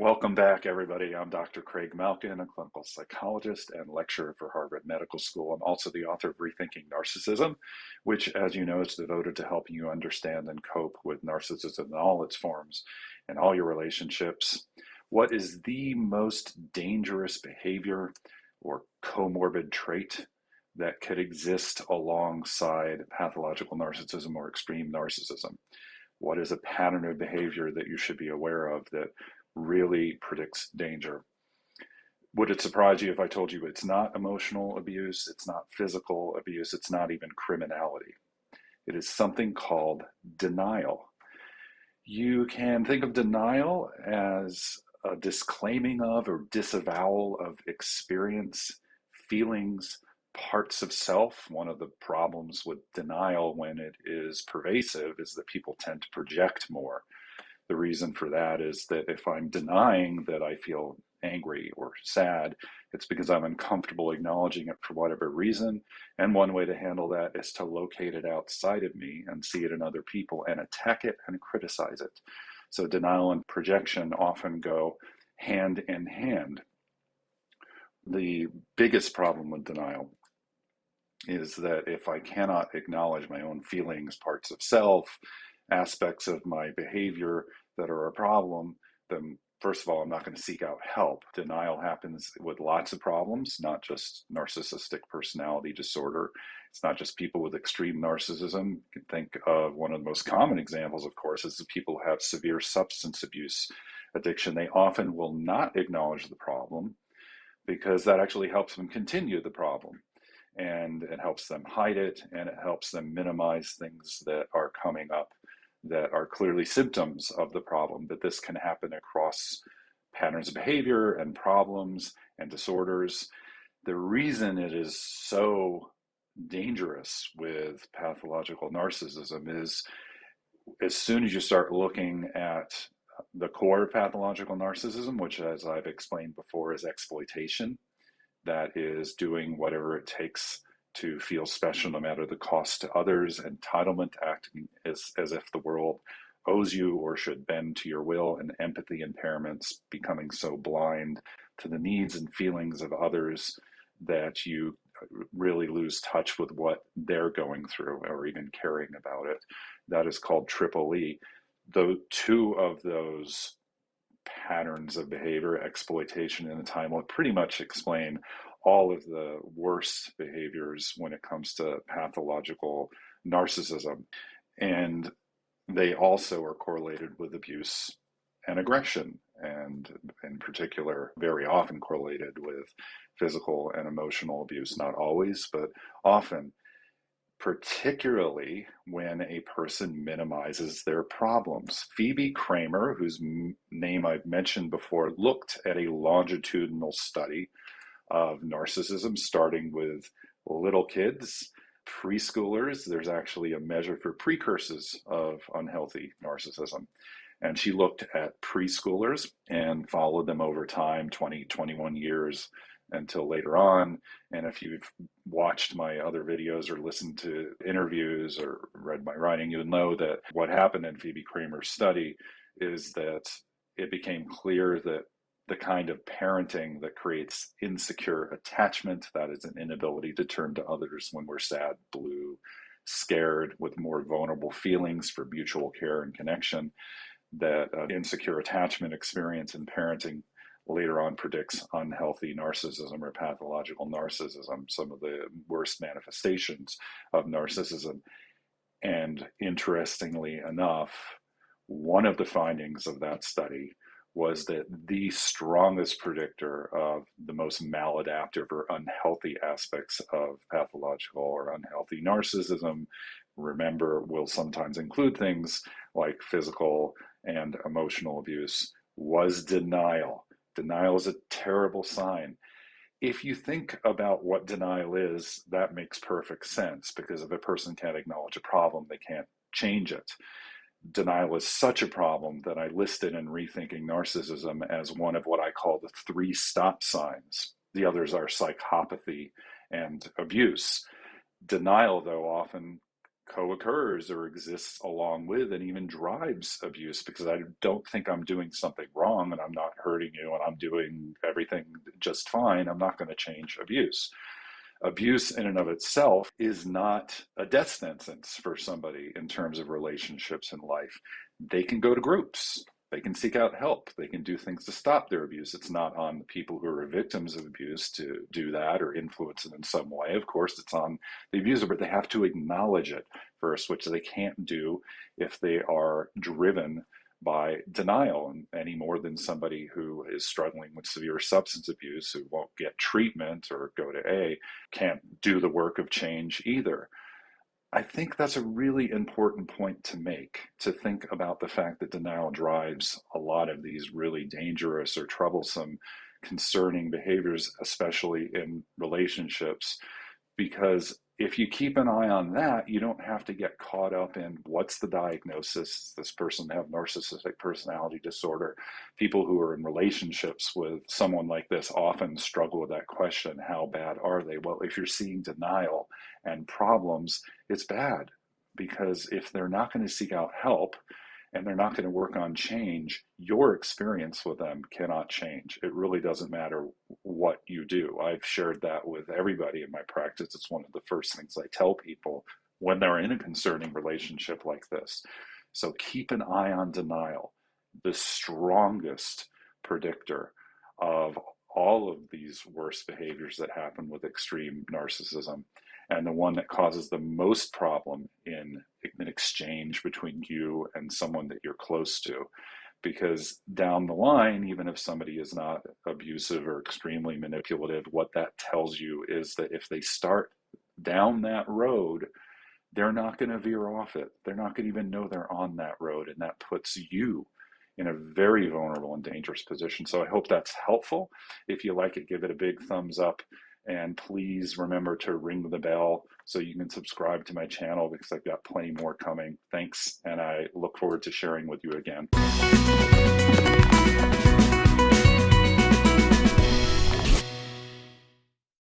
Welcome back, everybody. I'm Dr. Craig Malkin, a clinical psychologist and lecturer for Harvard Medical School. I'm also the author of Rethinking Narcissism, which, as you know, is devoted to helping you understand and cope with narcissism in all its forms and all your relationships. What is the most dangerous behavior or comorbid trait that could exist alongside pathological narcissism or extreme narcissism? What is a pattern of behavior that you should be aware of that really predicts danger? Would it surprise you if I told you it's not emotional abuse, it's not physical abuse, it's not even criminality? It is something called denial. You can think of denial as a disclaiming of or disavowal of experience, feelings, parts of self. One of the problems with denial when it is pervasive is that people tend to project more. The reason for that is that if I'm denying that I feel angry or sad, it's because I'm uncomfortable acknowledging it for whatever reason. And one way to handle that is to locate it outside of me and see it in other people and attack it and criticize it. So denial and projection often go hand in hand. The biggest problem with denial is that if I cannot acknowledge my own feelings, parts of self, aspects of my behavior that are a problem, then first of all, I'm not going to seek out help. Denial happens with lots of problems, not just narcissistic personality disorder. It's not just people with extreme narcissism. You can think of one of the most common examples, of course, is the people who have severe substance abuse addiction. They often will not acknowledge the problem because that actually helps them continue the problem. And it helps them hide it, and it helps them minimize things that are coming up that are clearly symptoms of the problem. But this can happen across patterns of behavior and problems and disorders. The reason it is so dangerous with pathological narcissism is as soon as you start looking at the core of pathological narcissism, which, as I've explained before, is exploitation. That is doing whatever it takes to feel special no matter the cost to others, entitlement, acting as if the world owes you or should bend to your will, and empathy impairments, becoming so blind to the needs and feelings of others that you really lose touch with what they're going through or even caring about it. That is called triple E. Though two of those patterns of behavior, exploitation and entitlement, pretty much explain all of the worst behaviors when it comes to pathological narcissism. And they also are correlated with abuse and aggression, and in particular, very often correlated with physical and emotional abuse. Not always, but often, particularly when a person minimizes their problems. Phoebe Kramer, whose name I've mentioned before, looked at a longitudinal study of narcissism, starting with little kids, preschoolers. There's actually a measure for precursors of unhealthy narcissism. And she looked at preschoolers and followed them over time, 20, 21 years until later on. And if you've watched my other videos or listened to interviews or read my writing, you'll know that what happened in Phoebe Kramer's study is that it became clear that the kind of parenting that creates insecure attachment, that is an inability to turn to others when we're sad, blue, scared, with more vulnerable feelings for mutual care and connection, that insecure attachment experience in parenting later on predicts unhealthy narcissism or pathological narcissism, some of the worst manifestations of narcissism. And interestingly enough, one of the findings of that study was that the strongest predictor of the most maladaptive or unhealthy aspects of pathological or unhealthy narcissism, remember, will sometimes include things like physical and emotional abuse, was denial. Denial is a terrible sign. If you think about what denial is, that makes perfect sense, because if a person can't acknowledge a problem, they can't change it. Denial is such a problem that I listed in Rethinking Narcissism as one of what I call the 3 stop signs. The others are psychopathy and abuse. Denial, though, often co-occurs or exists along with and even drives abuse, because I don't think I'm doing something wrong and I'm not hurting you and I'm doing everything just fine. I'm not going to change abuse. Abuse in and of itself is not a death sentence for somebody in terms of relationships in life. They can go to groups. They can seek out help. They can do things to stop their abuse. It's not on the people who are victims of abuse to do that or influence it in some way. Of course, it's on the abuser, but they have to acknowledge it first, which they can't do if they are driven by denial, any more than somebody who is struggling with severe substance abuse, who won't get treatment or go to can't do the work of change either. I think that's a really important point to make, to think about the fact that denial drives a lot of these really dangerous or troublesome, concerning behaviors, especially in relationships. Because if you keep an eye on that, you don't have to get caught up in what's the diagnosis. This person have narcissistic personality disorder. People who are in relationships with someone like this often struggle with that question: how bad are they? Well, if you're seeing denial and problems, it's bad, because if they're not going to seek out help and they're not going to work on change, your experience with them cannot change. It really doesn't matter what you do. I've shared that with everybody in my practice. It's one of the first things I tell people when they're in a concerning relationship like this. So keep an eye on denial, the strongest predictor of all of these worst behaviors that happen with extreme narcissism, and the one that causes the most problem in an exchange between you and someone that you're close to. Because down the line, even if somebody is not abusive or extremely manipulative, what that tells you is that if they start down that road, they're not going to veer off it. They're not going to even know they're on that road. And that puts you in a very vulnerable and dangerous position. So I hope that's helpful. If you like it, give it a big thumbs up. And please remember to ring the bell so you can subscribe to my channel, because I've got plenty more coming. Thanks, and I look forward to sharing with you again.